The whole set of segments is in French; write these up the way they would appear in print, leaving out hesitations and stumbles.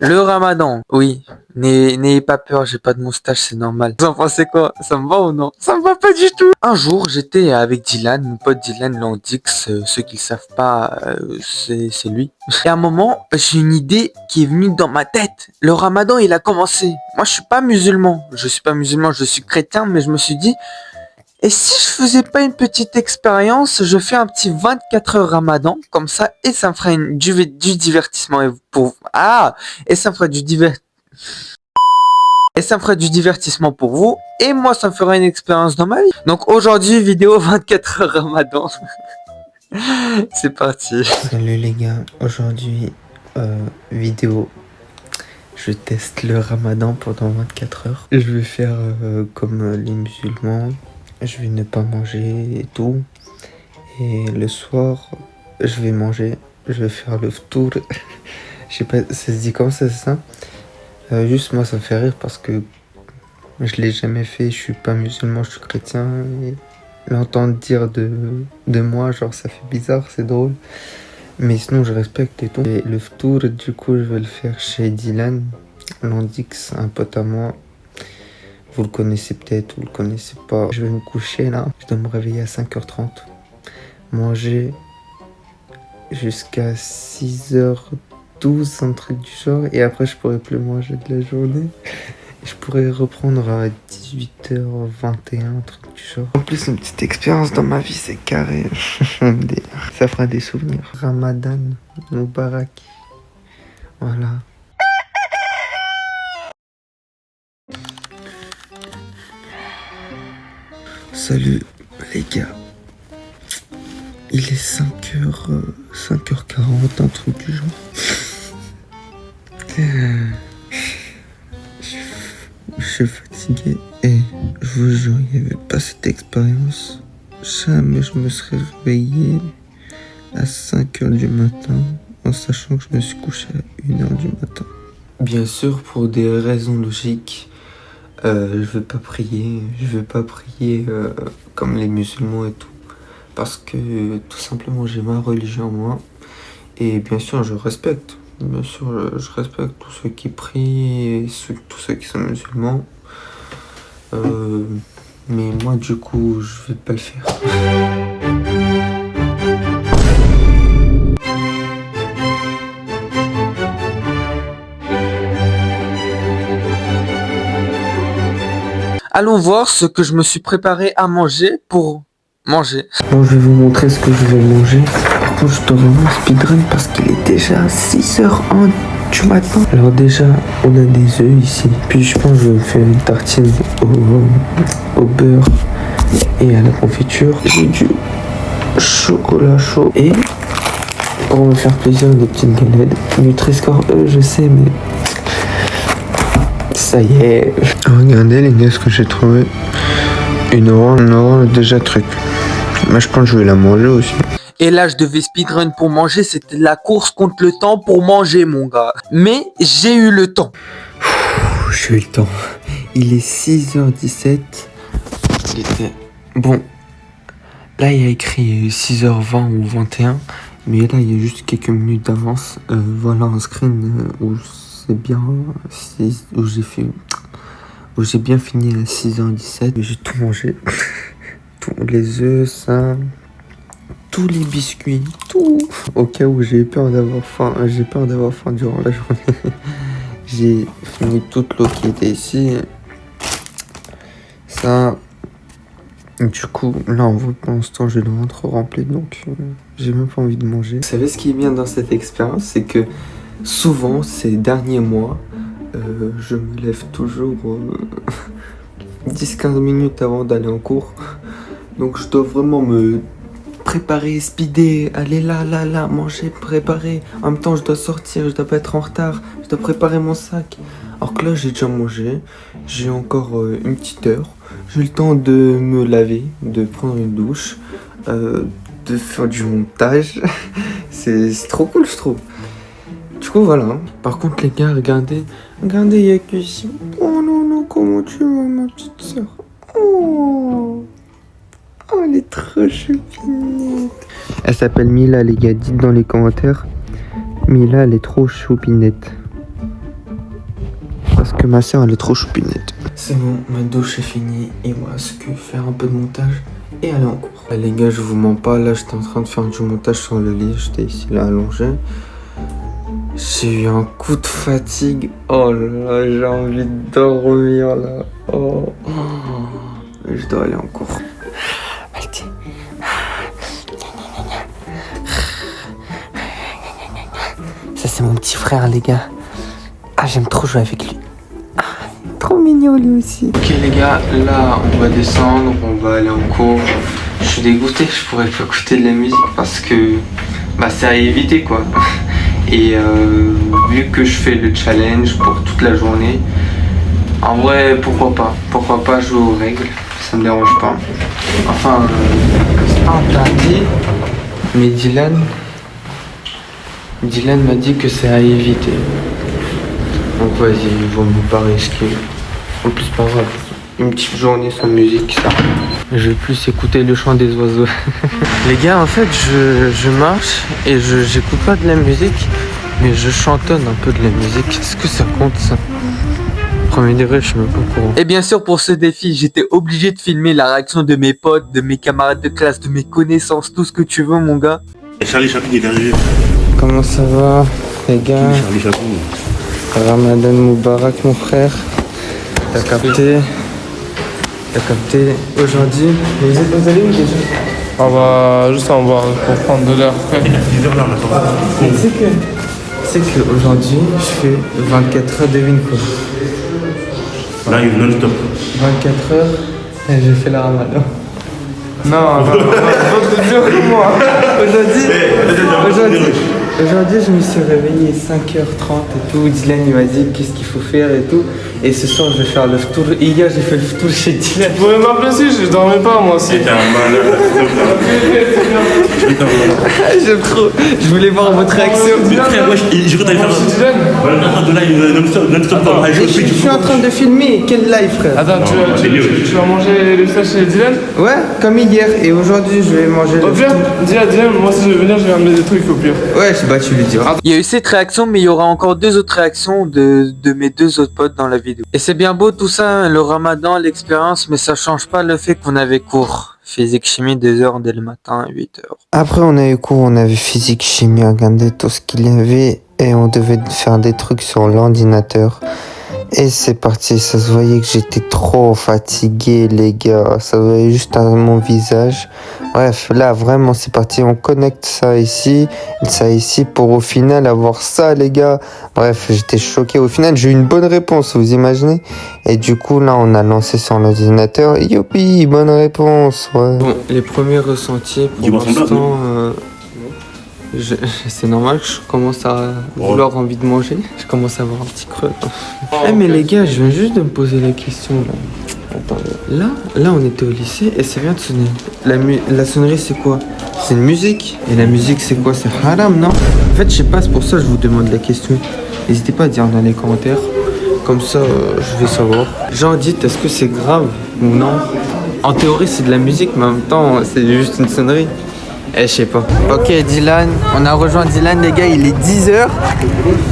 Le ramadan, oui. N'ayez pas peur, j'ai pas de moustache, c'est normal. Vous en pensez quoi? Ça me va ou non? Ça me va pas du tout. Un jour, j'étais avec Dylan, mon pote Dylan Landix, ceux qui le savent pas, c'est lui. Et à un moment, j'ai une idée qui est venue dans ma tête. Le ramadan, il a commencé. Moi, je suis pas musulman. Je suis chrétien, mais je me suis dit, et si je faisais pas une petite expérience, je fais un petit 24 heures ramadan, comme ça, et ça me ferait du divertissement et ça me ferait et ça me ferait du divertissement pour vous, et moi, ça me ferait une expérience dans ma vie. Donc aujourd'hui, vidéo 24 heures ramadan. C'est parti. Salut les gars, aujourd'hui, vidéo. Je teste le ramadan pendant 24 heures. Je vais faire comme les musulmans. Je vais ne pas manger et tout. Et le soir, je vais manger. Je vais faire le ftour. Je sais pas, ça se dit comment ça, c'est ça? Juste moi, ça me fait rire parce que je l'ai jamais fait. Je suis pas musulman, je suis chrétien. Et l'entendre dire de moi, genre ça fait bizarre, c'est drôle. Mais sinon, je respecte et tout. Et le ftour, du coup, je vais le faire chez Dylan Landix, un pote à moi. Vous le connaissez peut-être, vous le connaissez pas. Je vais me coucher là. Je dois me réveiller à 5h30. Manger jusqu'à 6h12, un truc du genre. Et après, je pourrai plus manger de la journée. Je pourrais reprendre à 18h21, un truc du genre. En plus, une petite expérience dans ma vie, c'est carré. Ça fera des souvenirs. Ramadan Moubarak. Voilà. Salut les gars. Il est 5h40, un truc du genre. Je suis fatigué et je vous jure, il n'y avait pas cette expérience. Jamais je me serais réveillé à 5h du matin en sachant que je me suis couché à 1h du matin. Bien sûr, pour des raisons logiques, je vais pas prier comme les musulmans et tout. Parce que tout simplement j'ai ma religion moi. Et bien sûr je respecte. Bien sûr je respecte tous ceux qui prient et tous ceux qui sont musulmans. Mais moi du coup je vais pas le faire. Allons voir ce que je me suis préparé à manger pour manger. Bon, je vais vous montrer ce que je vais manger. Par contre, je dois vraiment speedrun parce qu'il est déjà 6h01 du matin. Alors déjà, on a des œufs ici. Puis je pense que je vais me faire une tartine au beurre et à la confiture. J'ai du chocolat chaud et pour me faire plaisir, des petites galettes. Nutri-Score je sais, mais ça y est. Regardez les gars ce que j'ai trouvé. Une orange déjà truc. Mais je pense que je vais la manger aussi. Et là, je devais speedrun pour manger. C'était la course contre le temps pour manger, mon gars. Mais j'ai eu le temps. J'ai eu le temps. Il est 6h17. Bon. Là, il y a écrit 6h20 ou 21. Mais là, il y a juste quelques minutes d'avance. Voilà un screen où c'est bien. Où j'ai bien fini à 6h17. J'ai tout mangé. Tous les œufs, ça. Tous les biscuits. Tout. Au cas où j'ai peur d'avoir faim. J'ai peur d'avoir faim durant la journée. J'ai fini toute l'eau qui était ici. Ça. Du coup, là, en vrai, pour l'instant, j'ai le ventre rempli. Donc, j'ai même pas envie de manger. Vous savez ce qui est bien dans cette expérience? C'est que souvent, ces derniers mois, je me lève toujours 10-15 minutes avant d'aller en cours. Donc je dois vraiment me préparer, speeder, aller là, manger, préparer. En même temps, je dois sortir, je dois pas être en retard, je dois préparer mon sac. Alors que là, j'ai déjà mangé, j'ai encore une petite heure. J'ai le temps de me laver, de prendre une douche, de faire du montage. C'est trop cool, je trouve. Du coup, voilà. Par contre, les gars, regardez, il y a que ici. Oh non, comment tu vas, ma petite soeur? Oh, elle est trop choupinette. Elle s'appelle Mila, les gars. Dites dans les commentaires. Mila, elle est trop choupinette. parce que ma soeur elle est trop choupinette. C'est bon, ma douche est finie. Il me reste que faire un peu de montage et aller en cours. Là, les gars, je vous mens pas, là j'étais en train de faire du montage sur le lit. J'étais ici là allongé. J'ai eu un coup de fatigue. Oh là là, j'ai envie de dormir là. Oh. Je dois aller en cours. Ça c'est mon petit frère les gars. Ah j'aime trop jouer avec lui. Ah, trop mignon lui aussi. Ok les gars, là on va descendre, on va aller en cours. Je suis dégoûté, je pourrais pas écouter de la musique parce que bah c'est à éviter quoi. Et vu que je fais le challenge pour toute la journée, en vrai pourquoi pas jouer aux règles, ça me dérange pas. Enfin c'est pas interdit, mais Dylan m'a dit que c'est à éviter. Donc vas-y, il vaut mieux pas risquer. En plus pas grave, une petite journée sans musique ça. Je vais plus écouter le chant des oiseaux. Les gars, en fait, je marche et j'écoute pas de la musique, mais je chantonne un peu de la musique. Est-ce que ça compte ça? Premier degré, je suis même pas au courant. Et bien sûr, pour ce défi, j'étais obligé de filmer la réaction de mes potes, de mes camarades de classe, de mes connaissances, tout ce que tu veux, mon gars. Charlie Chaplin est arrivé. Comment ça va, les gars? Charlie Chaplin. Ramadan Moubarak, mon frère. T'as capté? Aujourd'hui, vous allez où déjà? On va juste en boire pour prendre de l'air frais. C'est que aujourd'hui, je fais 24 heures, devine quoi? Live non-stop. 24 heures et j'ai fait la ramadan. Non, d'autres dur que moi. Aujourd'hui, je me suis réveillé 5h30 et tout. Dylan il m'a dit qu'est-ce qu'il faut faire et tout. Et ce soir, je vais faire le tour. Hier, j'ai fait le tour chez Dylan. Vous pouvez m'appeler si je dormais pas moi aussi. T'es un malade. J'aime trop. Je voulais voir votre réaction. Frère, wesh, je crois que t'allais faire de live non-stop. Je suis en train de filmer. Quel live, frère? Attends, tu vas manger les flèches chez Dylan? Ouais, comme hier. Et aujourd'hui, je vais manger Au pire, dis à Dylan, moi si je vais venir, je vais amener des trucs au pire. Ouais, bah tu lui diras. Il y a eu cette réaction, mais il y aura encore 2 autres réactions de mes 2 autres potes dans la vidéo. Et c'est bien beau tout ça, le ramadan, l'expérience, mais ça change pas le fait qu'on avait cours. Physique, chimie, 2 heures dès le matin, 8 heures. Après, on a eu cours, on avait physique, chimie, regardez tout ce qu'il y avait. Et on devait faire des trucs sur l'ordinateur. Et c'est parti, ça se voyait que j'étais trop fatigué les gars, ça se voyait juste à mon visage. Bref, là vraiment c'est parti, on connecte ça ici pour au final avoir ça les gars. Bref, j'étais choqué, au final j'ai eu une bonne réponse, vous imaginez. Et du coup là on a lancé sur l'ordinateur, youpi, bonne réponse, ouais. Bon, les premiers ressentis pour l'instant... c'est normal que je commence à vouloir envie de manger. Je commence à avoir un petit creux. Mais les gars, je viens juste de me poser la question là. Attendez. Là on était au lycée et ça vient de sonner. La sonnerie c'est quoi? C'est une musique. Et la musique c'est quoi? C'est haram, non? En fait je sais pas, c'est pour ça que je vous demande la question. N'hésitez pas à dire dans les commentaires. Comme ça je vais savoir. Genre dites, est-ce que c'est grave ou non? En théorie c'est de la musique mais en même temps c'est juste une sonnerie. Je sais pas. Ok Dylan, on a rejoint Dylan les gars, il est 10h.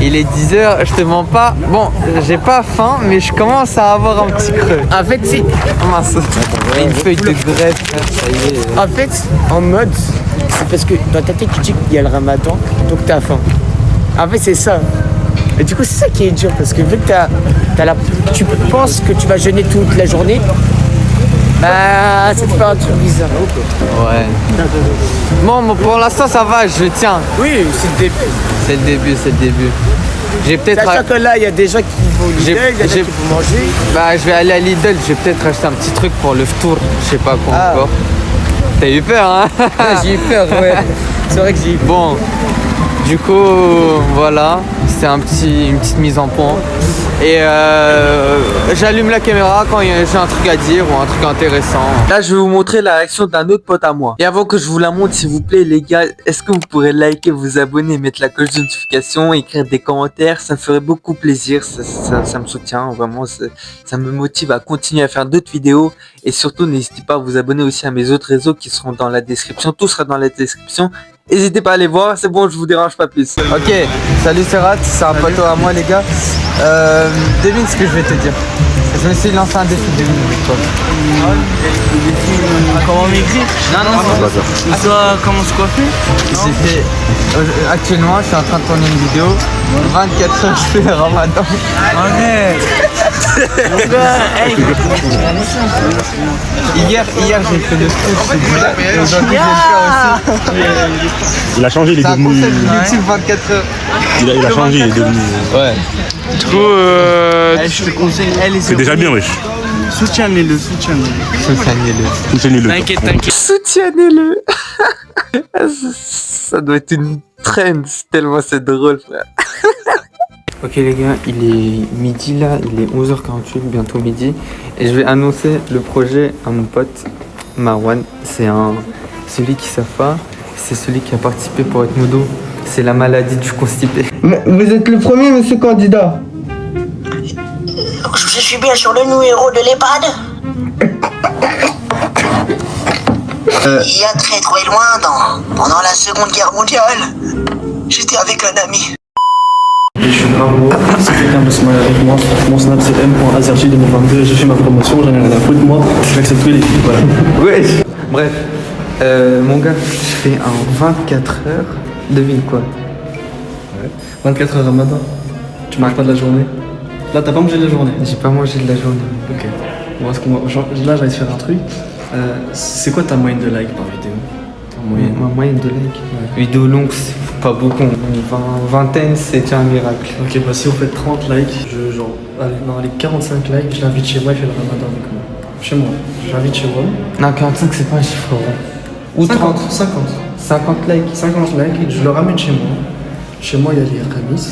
Il est 10h, je te mens pas. Bon, j'ai pas faim, mais je commence à avoir un petit creux. En fait, c'est. Oh mince. Une feuille de greffe, ça y est. En fait, en mode, c'est parce que dans ta tête, tu dis qu'il y a le ramadan, donc t'as faim. En fait, c'est ça. Et du coup, c'est ça qui est dur, parce que vu que tu penses que tu vas jeûner toute la journée, bah, ça te fait un truc bizarre. Ouais. Bon, pour l'instant, ça va, je tiens. Oui, c'est le début. C'est le début. J'ai peut-être. Sachant que là, il y a des gens qui vont au Lidl, il y en a qui vont manger. Bah, je vais aller à Lidl, je vais peut-être acheter un petit truc pour le tour. Je sais pas quoi encore. T'as eu peur, hein? J'ai eu peur, ouais. C'est vrai que j'ai eu peur. Bon, du coup, voilà. C'est une petite mise en point. Et j'allume la caméra quand j'ai un truc à dire ou un truc intéressant. Là, je vais vous montrer la réaction d'un autre pote à moi. Et avant que je vous la montre, s'il vous plaît, les gars, est-ce que vous pourrez liker, vous abonner, mettre la cloche de notification, écrire des commentaires? Ça me ferait beaucoup plaisir. Ça me soutient, vraiment. Ça me motive à continuer à faire d'autres vidéos. Et surtout, n'hésitez pas à vous abonner aussi à mes autres réseaux qui seront dans la description. Tout sera dans la description. N'hésitez pas à aller voir, c'est bon, je vous dérange pas plus. Ok, salut Serrat, c'est un poteau à moi les gars. Devine ce que je vais te dire. Je me suis lancé un défi de minutes toi. Comment maigrir? Non, Comment se coiffer? j'ai fait... actuellement, je suis en train de tourner une vidéo. 24 heures, je fais le ramadan. Arrête. Hier j'ai fait le truc, et aujourd'hui je vais le faire aussi. Il a changé, il est C'est un devenu. concept YouTube 24 heures. Il a changé, il est devenu. Ouais. Du coup, je te conseille, elle est C'est déjà bien, wesh. Soutiens-le. Soutiennez-le. T'inquiète. Soutiennez-le. Ça doit être une trend, tellement c'est drôle, frère. Ok les gars, il est midi là, il est 11h48, bientôt midi. Et je vais annoncer le projet à mon pote Marwan. C'est celui qui savent pas, c'est celui qui a participé pour être modo. C'est la maladie du constipé. Vous êtes le premier monsieur candidat. Je suis bien sur le numéro de l'EHPAD. Il y a très loin, pendant la Seconde Guerre mondiale, j'étais avec un ami. Je suis Margot, si quelqu'un veut se marier avec moi, mon snap c'est m.azergy2022, j'ai fait ma promotion, j'en ai rien à foutre, moi, j'accepte tous les filles, voilà. Ouais. Bref, mon gars, je fais un 24 heures. Devine quoi? 24 heures Ramadan, tu manges pas de la journée. Là t'as pas mangé de la journée. J'ai pas mangé de la journée. Ok. Bon, là j'allais te faire un truc. C'est quoi ta moyenne de like par vidéo? Ma moyenne de like. Vidéo longue, c'est pas beaucoup. Une vingtaine, c'est déjà un miracle. Ok, bah si on fait 30 likes, dans les 45 likes, je l'invite chez moi, il fait le Ramadan avec moi. Chez moi, je l'invite chez moi. Non, 45, c'est pas un chiffre rond. Ou 50 likes. 50 likes, je le ramène chez moi. Chez moi, il y a les ramis,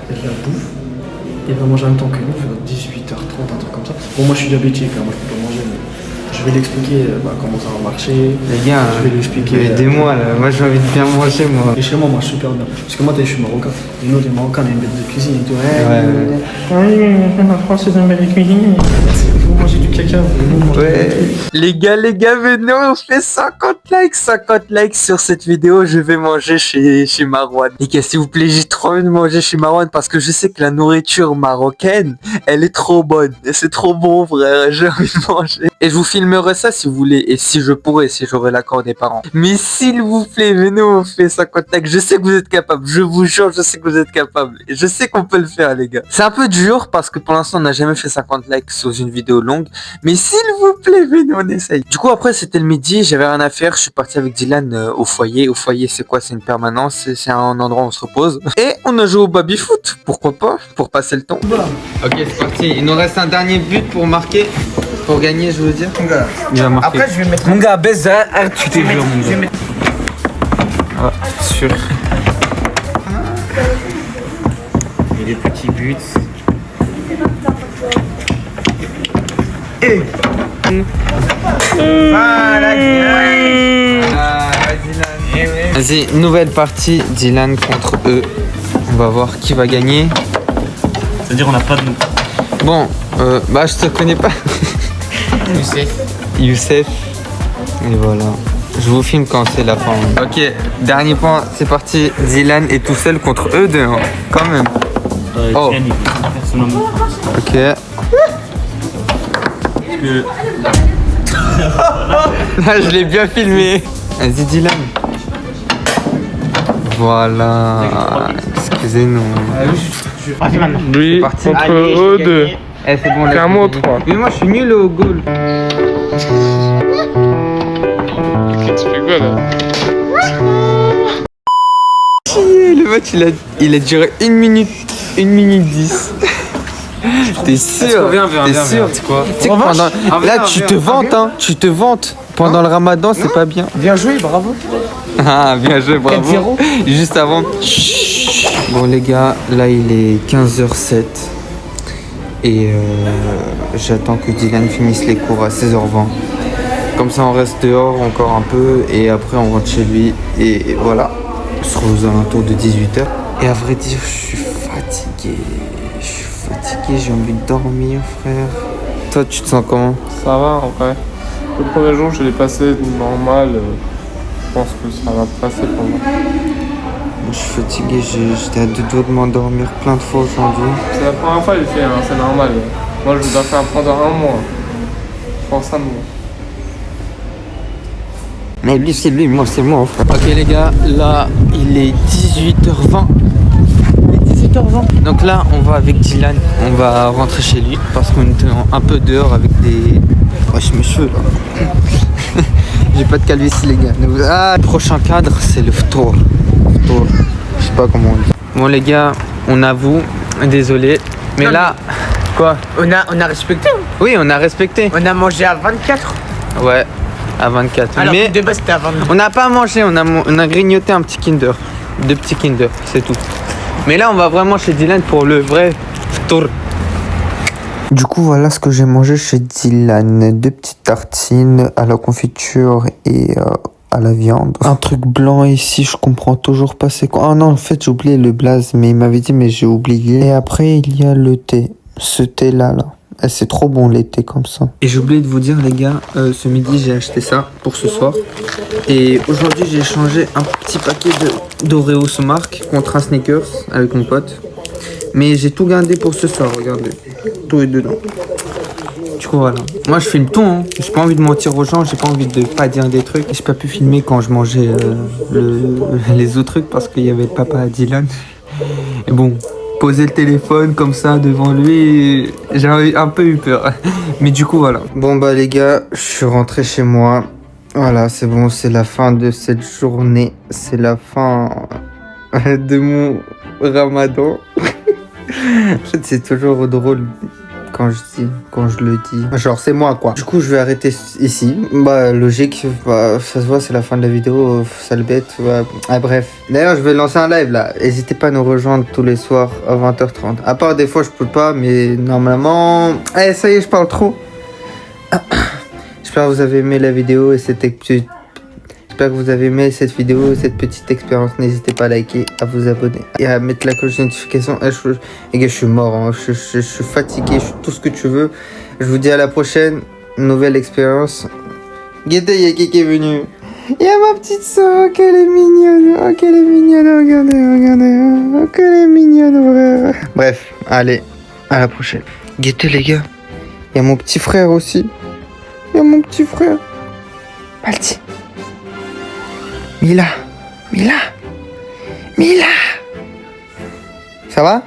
il y a de la bouffe. Il va manger en même temps que nous, vers 18h30, un truc comme ça. Bon, moi je suis diabétique, hein, moi je peux pas manger, mais je vais l'expliquer comment ça va marcher. Les gars, je vais lui expliquer. aidez-moi là, moi j'ai envie de bien manger moi. Et chez moi, moi je suis super bien. Parce que moi, je suis marocain. Et nous, les Marocains, on a une bête de cuisine et tout. La France, c'est une bête de cuisine. Vous mangez du caca, vous mangez Ouais. Les gars, venez, on fait 50 likes sur cette vidéo. Je vais manger chez Marwan. Les gars, s'il vous plaît, j'ai trop envie de manger chez Marwan parce que je sais que la nourriture marocaine, elle est trop bonne. C'est trop bon, frère. J'ai envie de manger. Et je vous filmerai ça si vous voulez. Et si je pourrais, si j'aurais l'accord des parents. Mais s'il vous plaît, venez, on fait 50 likes. Je sais que vous êtes capables. Je vous jure, je sais que vous êtes capables. Et je sais qu'on peut le faire, les gars. C'est un peu dur parce que pour l'instant, on n'a jamais fait 50 likes sous une vidéo longue. Mais s'il vous plaît, venez, on essaye. Du coup, après, c'était le midi, j'avais rien à faire. Je suis parti avec Dylan au foyer. Au foyer, c'est quoi? C'est une permanence. C'est un endroit où on se repose. Et on a joué au baby-foot. Pourquoi pas? Pour passer le temps. Ok, c'est parti. Il nous reste un dernier but pour marquer. Pour gagner, je veux dire. Il va marquer. Après, je vais mettre. Mon gars, baisse, tu t'es vu, mon gars. Ah, sûr. Et les petits buts. Vas-y, nouvelle partie. Dylan contre eux. On va voir qui va gagner. C'est-à-dire, on n'a pas de. Bon, je te connais pas. Youssef. Et voilà. Je vous filme quand c'est la fin. Ok, dernier point, c'est parti. Dylan est tout seul contre eux deux, hein. Quand même. Oh. Ok. Là, je l'ai bien filmé. Vas-y, Dylan. Voilà. Excusez-nous. Lui, parti. contre Allez, eux deux. Eh, c'est bon, là, C'est à je moi, vais gagner. 3. Mais moi, je suis nul au goal. Tu fais quoi là? Le match, il a duré 1 minute 10. T'es sûr? T'es sûr? Tu sais que pendant... Là, tu te vantes, hein. Tu te vantes. Pendant le ramadan, c'est pas bien. Bien joué, bravo. Ah, bien joué, bravo. 4-0. Juste avant. Bon, les gars, là, il est 15h07. Et j'attends que Dylan finisse les cours à 16h20. Comme ça, on reste dehors encore un peu. Et après, on rentre chez lui. Et voilà. On se retrouve aux alentours de 18h. Et à vrai dire, je suis fatigué. J'ai envie de dormir, frère. Toi, tu te sens comment? Ça va en vrai. Le premier jour, je l'ai passé normal. pense que ça va passer pour moi. Je suis fatigué, j'étais à deux doigts de m'endormir plein de fois aujourd'hui. C'est la première fois que je le fais, hein, c'est normal. Moi, je dois faire pendant un mois. Je pense un mois. Mais lui, c'est lui, moi, c'est moi, frère. Ok les gars, là il est 18h20. Il est 18h20. Donc là on va avec Dylan, on va rentrer chez lui parce qu'on était un peu dehors avec des... Wesh mes cheveux là. J'ai pas de calvitie les gars. Ah, le prochain cadre c'est le ftour. Je sais pas comment on dit. Bon les gars, on avoue, désolé. Mais Non, là, quoi? On a respecté. Hein. Oui on a respecté. On a mangé à 24. Ouais, à 24. Alors Mais que de base c'était à 22. on n'a pas mangé, on a grignoté un petit Kinder. 2 petits Kinder, c'est tout. Mais là, on va vraiment chez Dylan pour le vrai tour. Du coup, voilà ce que j'ai mangé chez Dylan. 2 petites tartines à la confiture et à la viande. Un truc blanc ici, je comprends toujours pas c'est quoi. Ah non, en fait, j'ai oublié le blaze, mais il m'avait dit, mais j'ai oublié. Et après, il y a le thé. Ce thé-là, là. Et c'est trop bon, les thés comme ça. Et j'ai oublié de vous dire, les gars, ce midi, j'ai acheté ça pour ce soir. Et aujourd'hui, j'ai échangé un petit paquet d'Oreos Mark contre un Snickers avec mon pote. Mais j'ai tout gardé pour ce soir, regardez. Tout est dedans. Du coup, voilà. Moi, je filme tout, hein. J'ai pas envie de mentir aux gens, j'ai pas envie de pas dire des trucs. J'ai pas pu filmer quand je mangeais les autres trucs parce qu'il y avait le papa à Dylan. Et bon, poser le téléphone comme ça devant lui, j'ai un peu eu peur. Mais du coup, voilà. Bon, bah, les gars, je suis rentré chez moi. Voilà, c'est bon, c'est la fin de cette journée. C'est la fin de mon ramadan. En fait, c'est toujours drôle quand je le dis. Genre, c'est moi, quoi. Du coup, je vais arrêter ici. Bah, logique, bah, ça se voit, c'est la fin de la vidéo. Sale bête. Ouais. Ah, bref. D'ailleurs, je vais lancer un live, là. N'hésitez pas à nous rejoindre tous les soirs à 20h30. À part des fois, je peux pas, mais normalement... Eh, ça y est, je parle trop. J'espère que vous avez aimé la vidéo et cette J'espère que vous avez aimé cette vidéo, cette petite expérience. N'hésitez pas à liker, à vous abonner et à mettre la cloche de notification. Les gars, je suis mort, hein. je suis fatigué, je suis tout ce que tu veux. Je vous dis à la prochaine, nouvelle expérience. Guettez, il y a qui est venu. Il y a ma petite soeur, oh, qu'elle est mignonne. Oh, qu'elle est mignonne, regardez. Oh, qu'elle est mignonne, frère. Bref, allez, à la prochaine. Guettez, les gars. Il y a mon petit frère aussi. Il y a mon petit frère. Balti. Mila. Ça va?